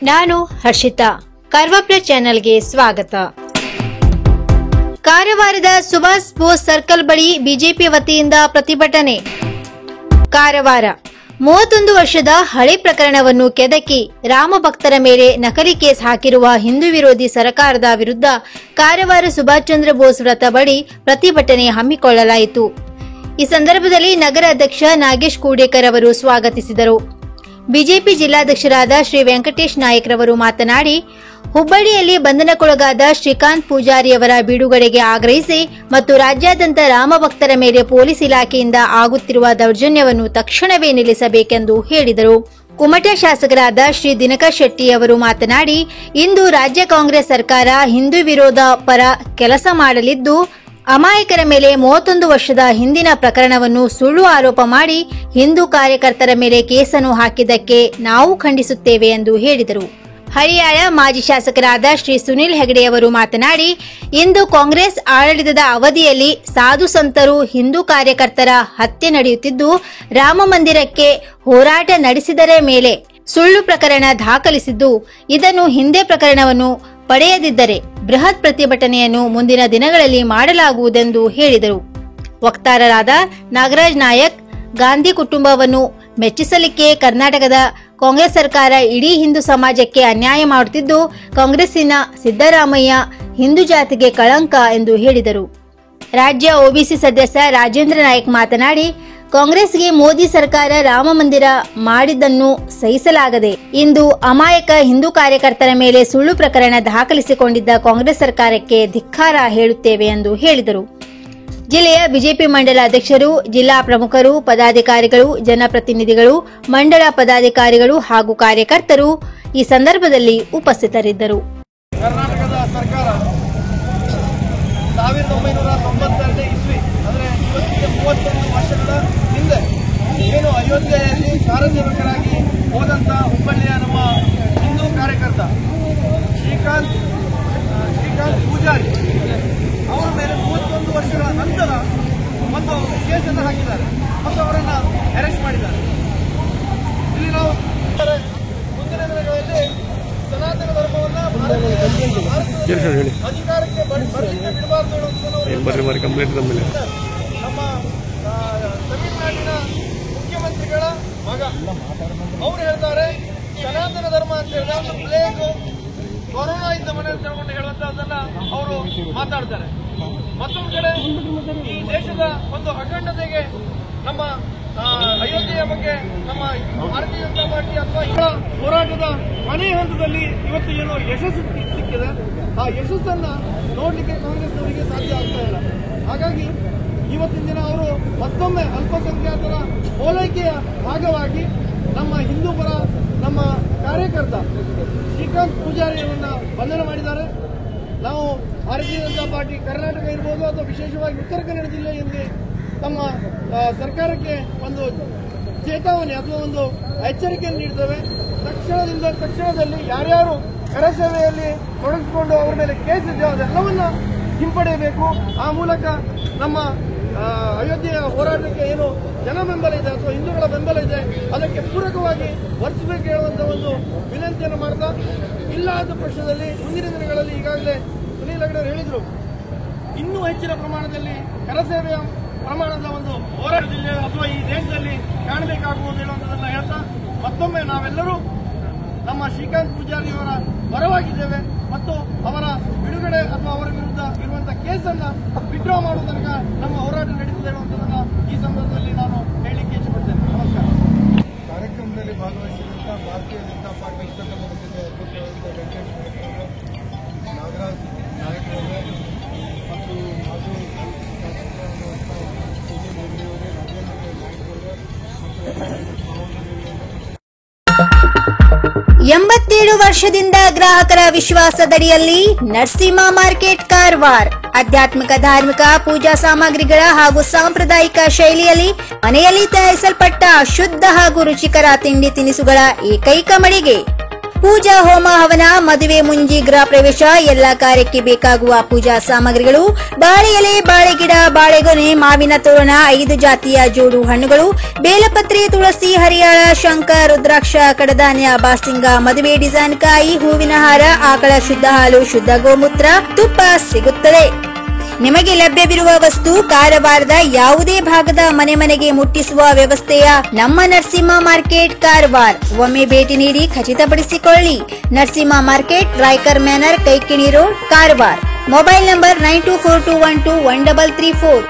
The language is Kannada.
ನಾನು ಹರ್ಷಿತಾ. ಕಾರ್ವಾಪ್ಲ ಚಾನೆಲ್ಗೆ ಸ್ವಾಗತ. ಕಾರವಾರದ ಸುಭಾಷ್ ಬೋಸ್ ಸರ್ಕಲ್ ಬಳಿ ಬಿಜೆಪಿ ವತಿಯಿಂದ ಪ್ರತಿಭಟನೆ. ಕಾರವಾರ 31 ವರ್ಷದ ಹಳೆ ಪ್ರಕರಣವನ್ನು ಕೆದಕಿ ರಾಮ ಭಕ್ತರ ಮೇಲೆ ನಕಲಿ ಕೇಸ್ ಹಾಕಿರುವ ಹಿಂದೂ ವಿರೋಧಿ ಸರ್ಕಾರದ ವಿರುದ್ಧ ಕಾರವಾರ ಸುಭಾಷ್ ಚಂದ್ರ ಬೋಸ್ ವೃತ್ತ ಬಳಿ ಪ್ರತಿಭಟನೆ ಹಮ್ಮಿಕೊಳ್ಳಲಾಯಿತು. ಈ ಸಂದರ್ಭದಲ್ಲಿ ನಗರ ಅಧ್ಯಕ್ಷ ನಾಗೇಶ್ ಕೂಡೇಕರ್ ಅವರು ಸ್ವಾಗತಿಸಿದರು. ಬಿಜೆಪಿ ಜಿಲ್ಲಾಧ್ಯಕ್ಷರಾದ ಶ್ರೀ ವೆಂಕಟೇಶ್ ನಾಯಕ್ ರವರು ಮಾತನಾಡಿ, ಹುಬ್ಬಳ್ಳಿಯಲ್ಲಿ ಬಂಧನಕ್ಕೊಳಗಾದ ಶ್ರೀಕಾಂತ್ ಪೂಜಾರಿಯವರ ಬಿಡುಗಡೆಗೆ ಆಗ್ರಹಿಸಿ ಮತ್ತು ರಾಜ್ಯಾದ್ಯಂತ ರಾಮ ಭಕ್ತರ ಮೇಲೆ ಪೊಲೀಸ್ ಇಲಾಖೆಯಿಂದ ಆಗುತ್ತಿರುವ ದೌರ್ಜನ್ಯವನ್ನು ತಕ್ಷಣವೇ ನಿಲ್ಲಿಸಬೇಕೆಂದು ಹೇಳಿದರು. ಕುಮಟಾ ಶಾಸಕರಾದ ಶ್ರೀ ದಿನಕರ್ ಶೆಟ್ಟಿ ಅವರು ಮಾತನಾಡಿ, ಇಂದು ರಾಜ್ಯ ಕಾಂಗ್ರೆಸ್ ಸರ್ಕಾರ ಹಿಂದೂ ವಿರೋಧ ಪರ ಕೆಲಸ ಮಾಡಲಿದ್ದು, ಅಮಾಯಕರ ಮೇಲೆ 31 ವರ್ಷದ ಹಿಂದಿನ ಪ್ರಕರಣವನ್ನು ಸುಳ್ಳು ಆರೋಪ ಮಾಡಿ ಹಿಂದೂ ಕಾರ್ಯಕರ್ತರ ಮೇಲೆ ಕೇಸನ್ನು ಹಾಕಿದ್ದಕ್ಕೆ ನಾವು ಖಂಡಿಸುತ್ತೇವೆ ಎಂದು ಹೇಳಿದರು. ಹರಿಯಾಣ ಮಾಜಿ ಶಾಸಕರಾದ ಶ್ರೀ ಸುನಿಲ್ ಹೆಗಡೆ ಅವರು ಮಾತನಾಡಿ, ಇಂದು ಕಾಂಗ್ರೆಸ್ ಆಡಳಿತದ ಅವಧಿಯಲ್ಲಿ ಸಾಧು ಸಂತರು ಹಿಂದೂ ಕಾರ್ಯಕರ್ತರ ಹತ್ಯೆ ನಡೆಯುತ್ತಿದ್ದು, ರಾಮ ಮಂದಿರಕ್ಕೆ ಹೋರಾಟ ನಡೆಸಿದರ ಮೇಲೆ ಸುಳ್ಳು ಪ್ರಕರಣ ದಾಖಲಿಸಿದ್ದು, ಇದನ್ನು ಹಿಂದೆ ಪ್ರಕರಣವನ್ನು ಪಡೆಯದಿದ್ದರೆ ಬೃಹತ್ ಪ್ರತಿಭಟನೆಯನ್ನು ಮುಂದಿನ ದಿನಗಳಲ್ಲಿ ಮಾಡಲಾಗುವುದೆಂದು ಹೇಳಿದರು. ವಕ್ತಾರರಾದ ನಾಗರಾಜ್ ನಾಯಕ್, ಗಾಂಧಿ ಕುಟುಂಬವನ್ನು ಮೆಚ್ಚಿಸಲಿಕ್ಕೆ ಕರ್ನಾಟಕದ ಕಾಂಗ್ರೆಸ್ ಸರ್ಕಾರ ಇಡೀ ಹಿಂದೂ ಸಮಾಜಕ್ಕೆ ಅನ್ಯಾಯ ಮಾಡುತ್ತಿದ್ದು, ಕಾಂಗ್ರೆಸ್ಸಿನ ಸಿದ್ದರಾಮಯ್ಯ ಹಿಂದೂ ಜಾತಿಗೆ ಕಳಂಕ ಎಂದು ಹೇಳಿದರು. ರಾಜ್ಯ ಒಬಿಸಿ ಸದಸ್ಯ ರಾಜೇಂದ್ರ ನಾಯಕ್ ಮಾತನಾಡಿ, ಕಾಂಗ್ರೆಸ್ಗೆ ಮೋದಿ ಸರ್ಕಾರ ರಾಮ ಮಂದಿರ ಮಾಡಿದ್ದನ್ನು ಸಹಿಸಲಾಗದೆ ಇಂದು ಅಮಾಯಕ ಹಿಂದೂ ಕಾರ್ಯಕರ್ತರ ಮೇಲೆ ಸುಳ್ಳು ಪ್ರಕರಣ ದಾಖಲಿಸಿಕೊಂಡಿದ್ದ ಕಾಂಗ್ರೆಸ್ ಸರ್ಕಾರಕ್ಕೆ ಧಿಕ್ಕಾರ ಹೇಳುತ್ತೇವೆ ಎಂದು ಹೇಳಿದರು. ಜಿಲ್ಲೆಯ ಬಿಜೆಪಿ ಮಂಡಲ ಅಧ್ಯಕ್ಷರು, ಜಿಲ್ಲಾ ಪ್ರಮುಖರು, ಪದಾಧಿಕಾರಿಗಳು, ಜನಪ್ರತಿನಿಧಿಗಳು, ಮಂಡಳ ಪದಾಧಿಕಾರಿಗಳು ಹಾಗೂ ಕಾರ್ಯಕರ್ತರು ಈ ಸಂದರ್ಭದಲ್ಲಿ ಉಪಸ್ಥಿತರಿದ್ದರು. ಕರ್ನಾಟಕದ ಸರ್ಕಾರ 1992 ಇಸ್ವಿ ಅಂದರೆ ಇವತ್ತಿಗೆ 31 ವರ್ಷಗಳ ಹಿಂದೆ ಏನು ಅಯೋಧ್ಯೆಯಲ್ಲಿ ಕಾರ್ಯಸೇವಕರಾಗಿ ಹೋದಂಥ ಹುಬ್ಬಳ್ಳಿಯ ನಮ್ಮ ಹಿಂದೂ ಕಾರ್ಯಕರ್ತ ಶ್ರೀಕಾಂತ್ ಪೂಜಾರಿ ಅವರ ಮೇಲೆ 31 ವರ್ಷಗಳ ನಂತರ ಒಂದು ಕೇಸನ್ನು ಹಾಕಿದ್ದಾರೆ ಮತ್ತು ಅವರನ್ನು ಅರೆಸ್ಟ್ ಮಾಡಿದ್ದಾರೆ. ಇಲ್ಲಿ ನಾವು ಮುಂದಿನ ದಿನಗಳಲ್ಲಿ ಸನಾತನ ಧರ್ಮವನ್ನು ಅಧಿಕಾರಕ್ಕೆ ಬರಲಿಕ್ಕೆ ಬಿಡಬಾರದು ಹೇಳುವುದನ್ನು ನಮ್ಮ ತಮಿಳುನಾಡಿನ ಮುಖ್ಯಮಂತ್ರಿಗಳ ಮಗ ಅವರು ಹೇಳ್ತಾರೆ, ಸನಾತನ ಧರ್ಮ ಅಂತ ಹೇಳಿದ್ರೆ ಒಂದು ಪ್ಲೇಗ್ ಕೊರೋನಾ ಇದ್ದ ಮನೆ ಅಂತ ಹೇಳ್ಕೊಂಡು ಹೇಳುವಂತಹದ್ದನ್ನ ಅವರು ಮಾತಾಡ್ತಾರೆ. ಮತ್ತೊಂದು ಕಡೆ ಈ ದೇಶದ ಒಂದು ಅಖಂಡತೆಗೆ ನಮ್ಮ ಅಯೋಧ್ಯೆಯ ಬಗ್ಗೆ ನಮ್ಮ ಭಾರತೀಯ ಜನತಾ ಪಾರ್ಟಿ ಅಥವಾ ಹೋರಾಟದ ಮನೆ ಹಂತದಲ್ಲಿ ಇವತ್ತು ಏನೋ ಯಶಸ್ಸು ಸಿಕ್ಕಿದೆ. ಆ ಯಶಸ್ಸನ್ನ ನೋಡ್ಲಿಕ್ಕೆ ಕಾಂಗ್ರೆಸ್ನವರಿಗೆ ಸಾಧ್ಯ ಆಗ್ತಾ ಇಲ್ಲ. ಹಾಗಾಗಿ ಇವತ್ತಿನ ದಿನ ಅವರು ಮತ್ತೊಮ್ಮೆ ಅಲ್ಪಸಂಖ್ಯಾತರ ಓಲೈಕೆಯ ಭಾಗವಾಗಿ ನಮ್ಮ ಹಿಂದೂ ಪರ ನಮ್ಮ ಕಾರ್ಯಕರ್ತ ಶ್ರೀಕಾಂತ್ ಪೂಜಾರಿಯವರನ್ನ ಬಂಧನ ಮಾಡಿದ್ದಾರೆ. ನಾವು ಭಾರತೀಯ ಜನತಾ ಪಾರ್ಟಿ ಕರ್ನಾಟಕ ಇರ್ಬೋದು ಅಥವಾ ವಿಶೇಷವಾಗಿ ಉತ್ತರ ಕನ್ನಡ ಜಿಲ್ಲೆಯಲ್ಲಿ ತಮ್ಮ ಸರ್ಕಾರಕ್ಕೆ ಒಂದು ಚೇತಾವಣೆ ಅಥವಾ ಒಂದು ಎಚ್ಚರಿಕೆಯನ್ನು ನೀಡ್ತೇವೆ. ತಕ್ಷಣದಲ್ಲಿ ಯಾರ್ಯಾರು ಕರಸೇವೆಯಲ್ಲಿ ತೊಡಗಿಸಿಕೊಂಡು ಅವರ ಮೇಲೆ ಕೇಸ್ ಇದೆ ಅದೆಲ್ಲವನ್ನ ಹಿಂಪಡೆಯಬೇಕು. ಆ ಮೂಲಕ ನಮ್ಮ ಅಯೋಧ್ಯೆಯ ಹೋರಾಟಕ್ಕೆ ಏನು ಜನ ಬೆಂಬಲ ಇದೆ ಅಥವಾ ಹಿಂದೂಗಳ ಬೆಂಬಲ ಇದೆ ಅದಕ್ಕೆ ಪೂರಕವಾಗಿ ವರ್ತಿಸಬೇಕು ಹೇಳುವಂತ ಒಂದು ವಿನಂತಿಯನ್ನು ಮಾಡ್ತಾ, ಇಲ್ಲ ಆದ ಪಕ್ಷದಲ್ಲಿ ಮುಂದಿನ ದಿನಗಳಲ್ಲಿ ಈಗಾಗಲೇ ಸುನೀಲ್ ಹೆಗಡೆ ಹೇಳಿದ್ರು, ಇನ್ನೂ ಹೆಚ್ಚಿನ ಪ್ರಮಾಣದಲ್ಲಿ ಕರಸೇವೆಯ ಪ್ರಮಾಣದ ಒಂದು ಹೋರಾಟ ಜಿಲ್ಲೆ ಅಥವಾ ಈ ದೇಶದಲ್ಲಿ ಕಾಣಬೇಕಾಗುವುದು ಹೇಳುವಂಥದ್ದನ್ನ ಹೇಳ್ತಾ, ಮತ್ತೊಮ್ಮೆ ನಾವೆಲ್ಲರೂ ನಮ್ಮ ಶ್ರೀಕಾಂತ್ ಪೂಜಾರಿಯವರ ಪರವಾಗಿದ್ದೇವೆ ಮತ್ತು ಅವರ ಬಿಡುಗಡೆ ಅಥವಾ ಅವರ ವಿರುದ್ಧ ಇರುವಂತಹ ಕೇಸನ್ನ ವಿಡ್ರಾ ಮಾಡುವ ತನಕ ನಮ್ಮ ಹೋರಾಟ ನಡೀತದೆ ಹೇಳುವಂಥದ್ದನ್ನ ಈ ಸಂದರ್ಭದಲ್ಲಿ ನಾನು ಹೇಳಲಿಕ್ಕೆ ಇಚ್ಛೆಪಡ್ತೇನೆ. ನಮಸ್ಕಾರ. ಕಾರ್ಯಕ್ರಮದಲ್ಲಿ ಭಾಗವಹಿಸಿದಂಥ ಭಾರತೀಯ ಜನತಾ ಪಾರ್ಟಿ ನಾಗರಾಜ್ ನಾಯಕರವರೇ ಮತ್ತು ಮಾಜಿ 87 ವರ್ಷದಿಂದ ಗ್ರಾಹಕರ ವಿಶ್ವಾಸದಡಿಯಲ್ಲಿ ನರಸಿಂಹ ಮಾರ್ಕೆಟ್ ಕಾರವಾರ ಆಧ್ಯಾತ್ಮಿಕ ಧಾರ್ಮಿಕ ಪೂಜಾ ಸಾಮಗ್ರಿಗಳ ಹಾಗೂ ಸಾಂಪ್ರದಾಯಿಕ ಶೈಲಿಯಲ್ಲಿ ಮನೆಯಲ್ಲಿ ತಯಾರಿಸಲ್ಪಟ್ಟ ಶುದ್ಧ ಹಾಗೂ ರುಚಿಕರ ತಿಂಡಿ ತಿನಿಸುಗಳ ಏಕೈಕ ಮಳಿಗೆ. ಪೂಜಾ ಹೋಮ ಹವನ, ಮದುವೆ, ಮುಂಜಿ, ಗೃಹ ಪ್ರವೇಶ ಎಲ್ಲ ಕಾರ್ಯಕ್ಕೆ ಬೇಕಾಗುವ ಪೂಜಾ ಸಾಮಗ್ರಿಗಳು: ಬಾಳೆ ಎಲೆ, ಬಾಳೆಗಿಡ, ಬಾಳೆಗೊನೆ, ಮಾವಿನ ತೋರಣ, 5 ಜಾತಿಯ ಜೋಡು ಹಣ್ಣುಗಳು, ಬೇಲಪತ್ರೆ, ತುಳಸಿ, ಹರಿಯಾಳ, ಶಂಖ, ರುದ್ರಾಕ್ಷ, ಕಡಧಾನ್ಯ, ಬಾಸಿಂಗ, ಮದುವೆ ಡಿಸೈನ್ ಕಾಯಿ, ಹೂವಿನ ಹಾರ, ಆಕಳ ಶುದ್ಧ ಹಾಲು, ಶುದ್ಧ ಗೋಮೂತ್ರ, ತುಪ್ಪ ಸಿಗುತ್ತದೆ. ನಿಮಗೆ ಲಭ್ಯವಿರುವ ವಸ್ತು ಕಾರವಾರದ ಯಾವುದೇ ಭಾಗದ ಮನೆಗೆ ಮುಟ್ಟಿಸುವ ವ್ಯವಸ್ಥೆಯ ನಮ್ಮ ನರಸಿಂಹ ಮಾರ್ಕೆಟ್ ಕಾರವಾರ. ಒಮ್ಮೆ ಭೇಟಿ ನೀಡಿ ಖಚಿತಪಡಿಸಿಕೊಳ್ಳಿ. Narasimha market, Raikar manner, Kaikini road, Karwar. Mobile number 9242121334.